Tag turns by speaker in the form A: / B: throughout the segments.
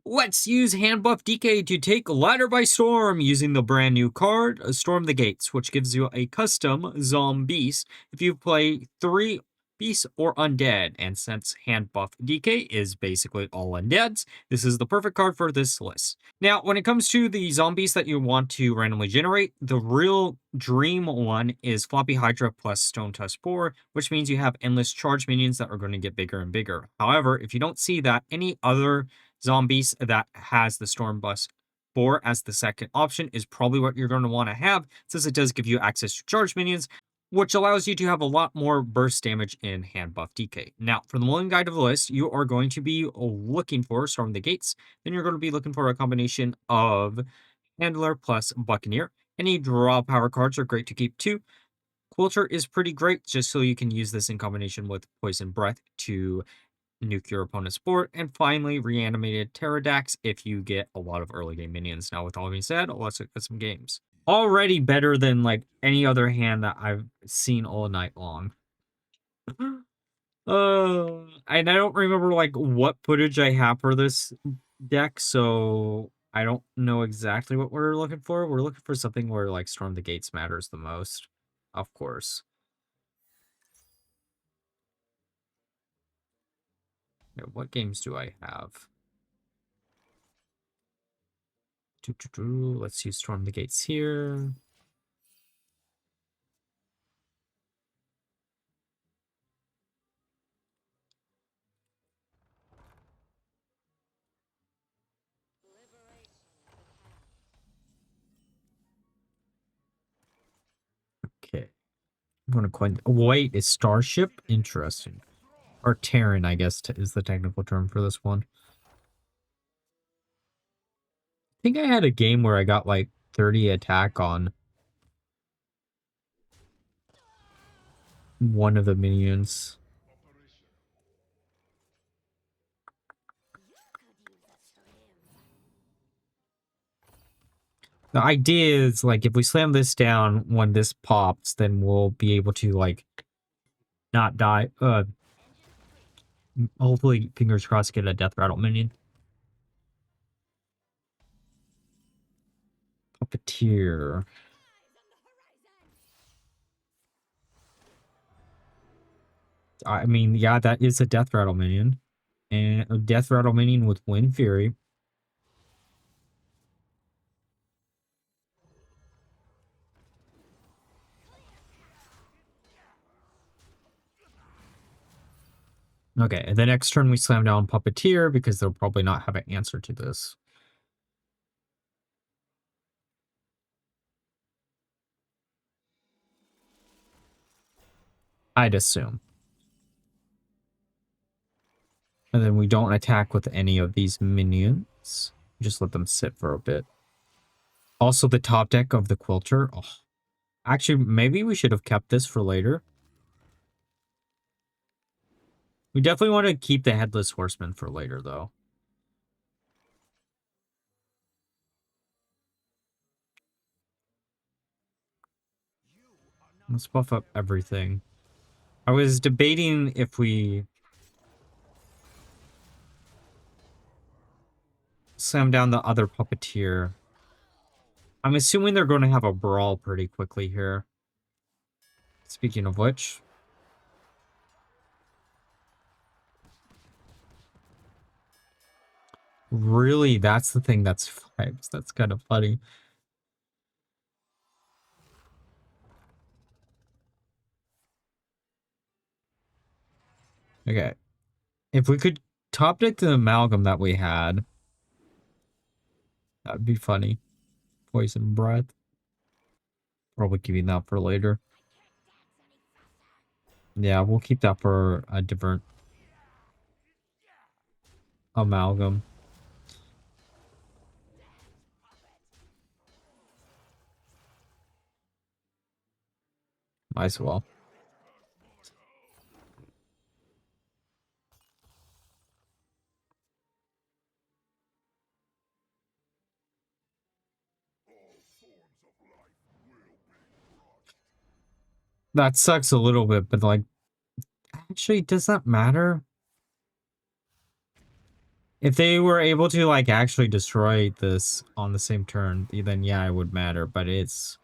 A: Let's use Handbuff Dk to take Ladder by Storm using the brand new card, Storm the Gates, which gives you a custom Zombies if you play 3 Beasts or Undead. And since Handbuff Dk is basically all Undeads, this is the perfect card for this list. Now, when it comes to the zombies that you want to randomly generate, the real dream one is Floppy Hydra plus Stone Tusk Spore, which means you have endless charge minions that are going to get bigger and bigger. However, if you don't see that, any other zombies that has the Storm Bus 4 as the second option is probably what you're going to want to have, since it does give you access to charge minions, which allows you to have a lot more burst damage in Handbuff Dk. Now, for the Mulligan guide of the list, you are going to be looking for Storm the Gates, then you're going to be looking for a combination of Handler plus Buccaneer. Any draw power cards are great to keep too. Quilter is pretty great, just so you can use this in combination with Poison Breath to nuke your opponent's board, and finally reanimated Pterodax if you get a lot of early game minions. Now, with all being said, let's look at some games. Already better than like any other hand that I've seen all night long. And I don't remember like what footage I have for this deck, so I don't know exactly what we're looking for. We're looking for something where like Storm the Gates matters the most, of course. What games do I have? Let's use Storm the Gates here. Okay. I'm going to coin. Wait, is Starship? Interesting. Or Terran, I guess, is the technical term for this one. I think I had a game where I got like 30 attack on one of the minions. The idea is, like, if we slam this down when this pops, then we'll be able to, like, not die. Hopefully, fingers crossed, get a Death Rattle minion. Puppeteer. I mean, yeah, that is a Death Rattle minion. And a Death Rattle minion with Wind Fury. Okay, and the next turn we slam down Puppeteer because they'll probably not have an answer to this. I'd assume. And then we don't attack with any of these minions. Just let them sit for a bit. Also, the top deck of the Quilter. Oh. Actually, maybe we should have kept this for later. We definitely want to keep the Headless Horseman for later, though. Let's buff up everything. I was debating if we slam down the other Puppeteer. I'm assuming they're going to have a brawl pretty quickly here. Speaking of which. Really, that's the thing that's vibes. That's kind of funny. Okay. If we could top deck the Amalgam that we had, that'd be funny. Poison Breath. Probably keeping that for later. Yeah, we'll keep that for a different Amalgam. Might as well. That sucks a little bit, but like, actually, does that matter? If they were able to, like, actually destroy this on the same turn, then yeah, it would matter, but it's...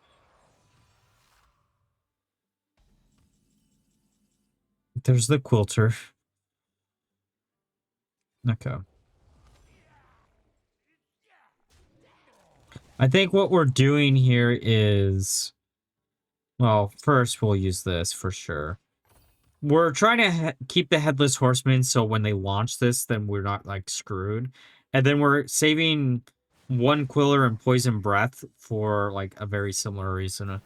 A: There's the Quilter. Okay. I think what we're doing here is... Well, first we'll use this for sure. We're trying to keep the Headless Horseman so when they launch this, then we're not, like, screwed. And then we're saving one Quiller and Poison Breath for, like, a very similar reason.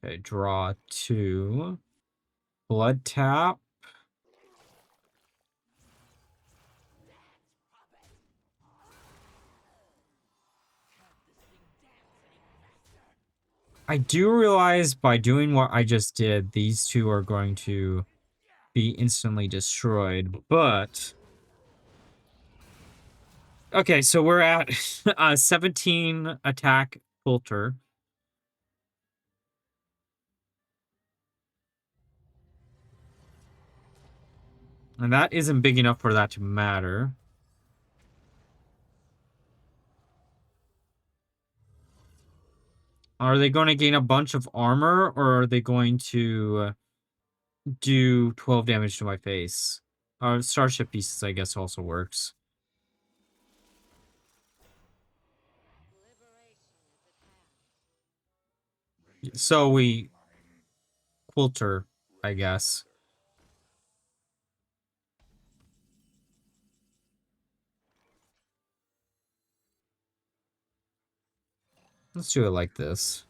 A: Okay, draw 2. Blood tap. I do realize by doing what I just did, these two are going to be instantly destroyed, but... Okay, so we're at 17 attack filter. And that isn't big enough for that to matter. Are they going to gain a bunch of armor, or are they going to do 12 damage to my face? Starship pieces, I guess, also works. So we... Quilter, I guess. Let's do it like this.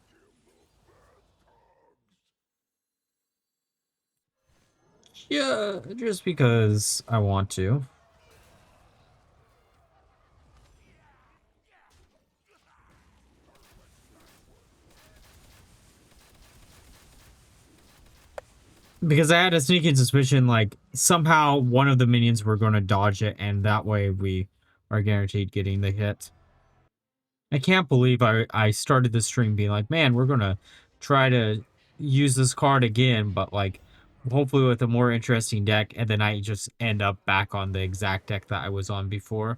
A: Yeah, just because I want to. Because I had a sneaking suspicion, like, somehow one of the minions were going to dodge it, and that way we are guaranteed getting the hit. I can't believe I started the stream being like, man, we're going to try to use this card again, but, like, hopefully with a more interesting deck, and then I just end up back on the exact deck that I was on before.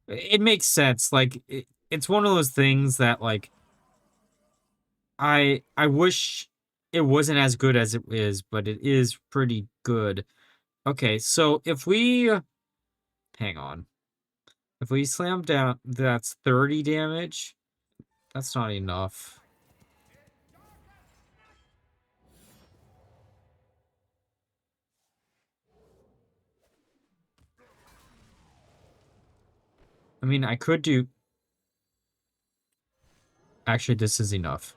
A: It makes sense. Like, it's one of those things that, like, I wish it wasn't as good as it is, but it is pretty good. Okay, so if we... Hang on. If we slam down, that's 30 damage. That's not enough. I mean, I could do... Actually, this is enough.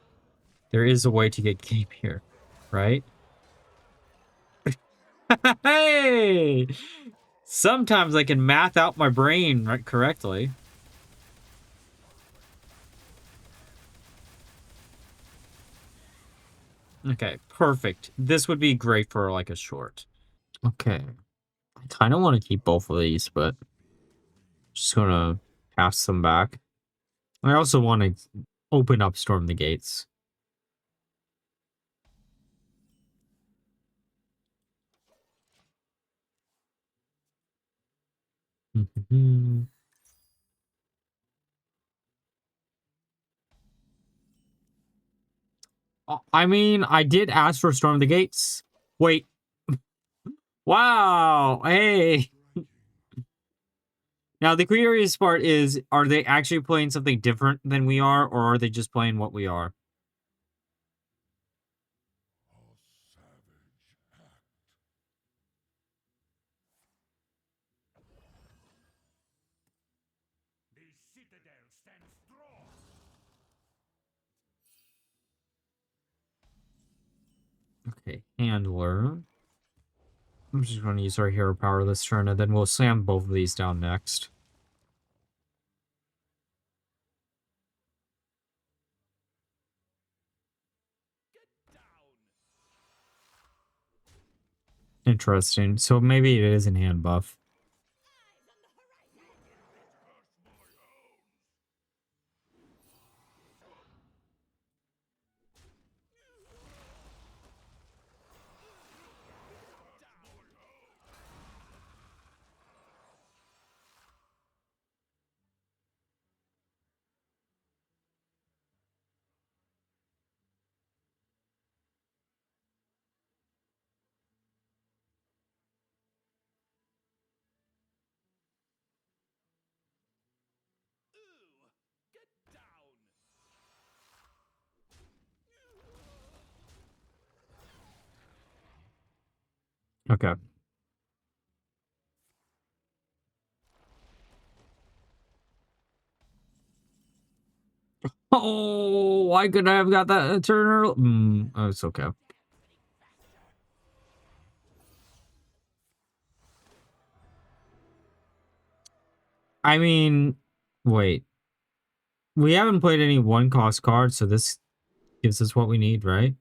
A: There is a way to get game here, right? Hey! Sometimes I can math out my brain right correctly. Okay, perfect. This would be great for, like, a short. Okay. I kind of want to keep both of these, but just gonna pass them back. I also want to open up Storm the Gates. I mean, I did ask for Storm the Gates. Wait. Wow. Hey. Now, the curious part is, are they actually playing something different than we are, or are they just playing what we are? Okay, Handler. I'm just going to use our hero power this turn, and then we'll slam both of these down next. Interesting. So maybe it is an hand buff. Okay. Oh, I could have got that turn early. Oh, it's okay. I mean, wait. We haven't played any one-cost cards, so this gives us what we need, right?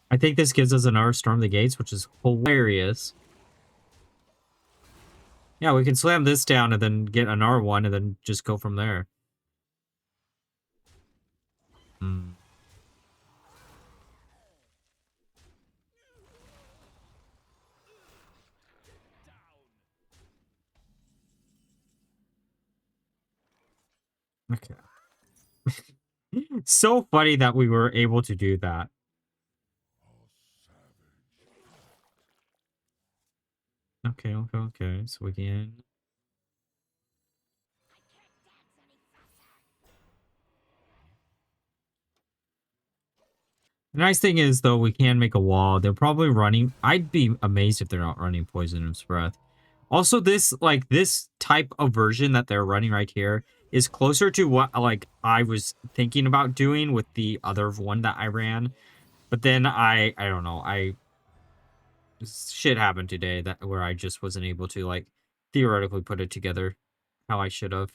A: I think this gives us another Storm the Gates, which is hilarious. Yeah, we can slam this down and then get another one and then just go from there. Hmm. Okay. So funny that we were able to do that. Okay, okay, okay. So we can... The nice thing is, though, we can make a wall. They're probably running... I'd be amazed if they're not running Poisonous Breath. Also, this, like, this type of version that they're running right here is closer to what, like, I was thinking about doing with the other one that I ran. But then I don't know, shit happened today that where I just wasn't able to, like, theoretically put it together how I should have.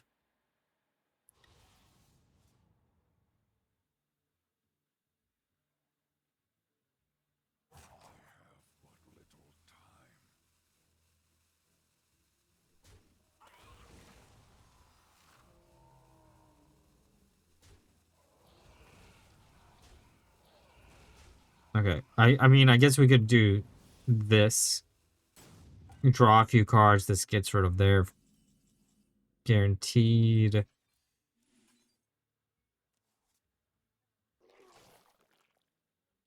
A: Okay, I mean, I guess we could do this. Draw a few cards. This gets rid of their guaranteed.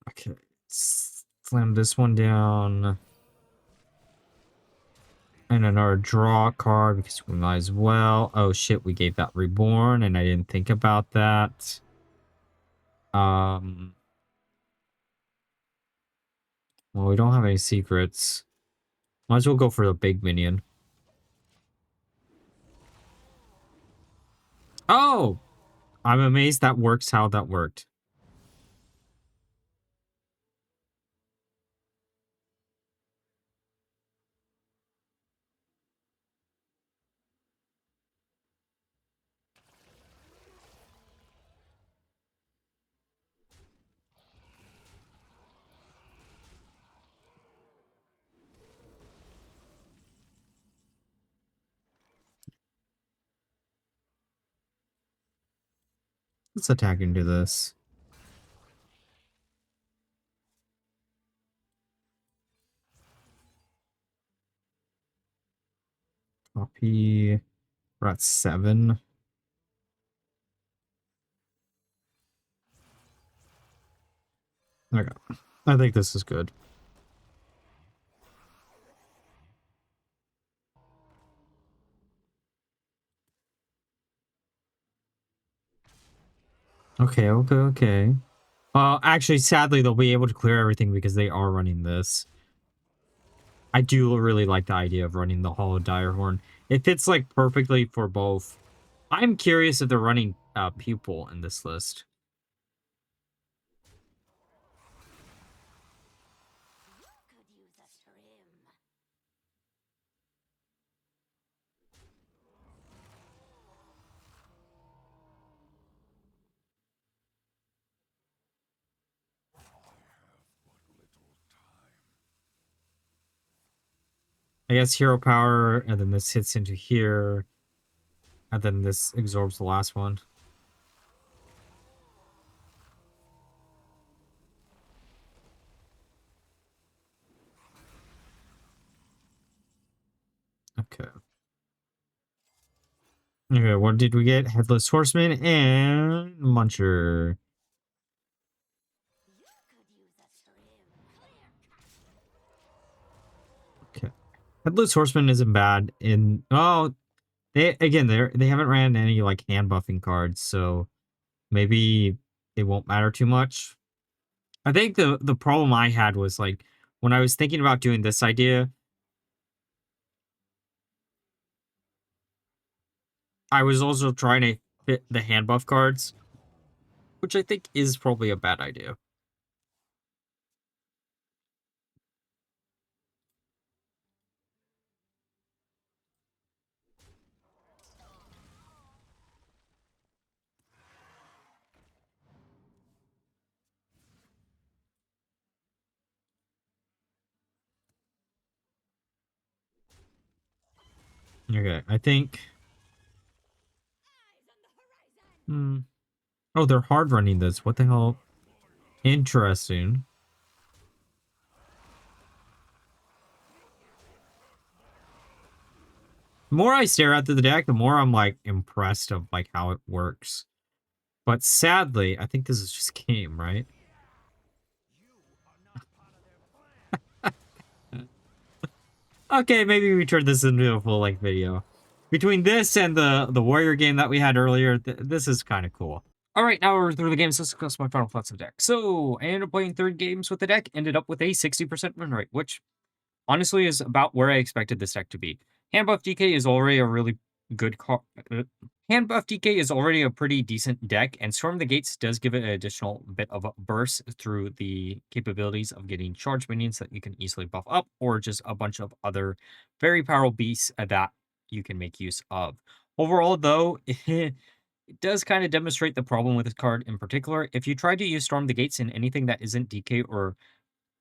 A: Okay, slam this one down. And another draw card because we might as well. Oh shit, we gave that Reborn and I didn't think about that. Well, we don't have any secrets. Might as well go for the big minion. Oh! I'm amazed that works how that worked. Let's attack into this. Copy. We're at 7. Okay. I think this is good. Okay, okay, okay. Actually, sadly, they'll be able to clear everything because they are running this. I do really like the idea of running the Hollow Direhorn. It fits, like, perfectly for both. I'm curious if they're running Pupil in this list. I guess Hero Power, and then this hits into here. And then this absorbs the last one. Okay. Okay, what did we get? Headless Horseman and Muncher. Okay. Headless Horseman isn't bad in... Oh, they haven't ran any, like, hand buffing cards, so maybe it won't matter too much. I think the problem I had was, like, when I was thinking about doing this idea, I was also trying to fit the hand buff cards, which I think is probably a bad idea. Okay, I think... Oh, they're hard running this. What the hell? Interesting. The more I stare at the deck, the more I'm like impressed of like how it works. But sadly, I think this is just game, right? Okay, maybe we turn this into a full length video. Between this and the warrior game that we had earlier, this is kind of cool. All right, now we're through the games. Let's discuss my final thoughts of the deck. So I ended up playing 3 games with the deck, ended up with a 60% win rate, which honestly is about where I expected this deck to be. Handbuff Dk is already a really good card. Handbuff Dk is already a pretty decent deck, and Storm the Gates does give it an additional bit of a burst through the capabilities of getting charge minions that you can easily buff up, or just a bunch of other very powerful beasts that you can make use of. Overall, though, it does kind of demonstrate the problem with this card in particular. If you try to use Storm the Gates in anything that isn't DK or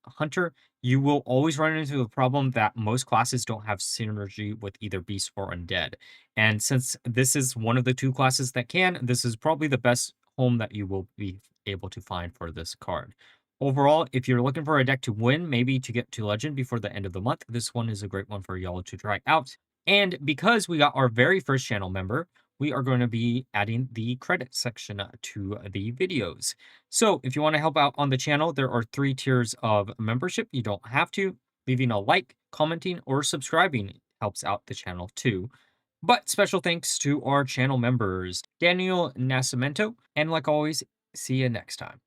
A: Hunter, you will always run into the problem that most classes don't have synergy with either Beast or Undead. And since this is one of the 2 classes that can, this is probably the best home that you will be able to find for this card. Overall, if you're looking for a deck to win, maybe to get to Legend before the end of the month, this one is a great one for y'all to try out. And because we got our very first channel member, we are going to be adding the credit section to the videos. So if you want to help out on the channel, there are 3 tiers of membership. You don't have to. Leaving a like, commenting, or subscribing helps out the channel too. But special thanks to our channel members, Daniel Nascimento, and like always, see you next time.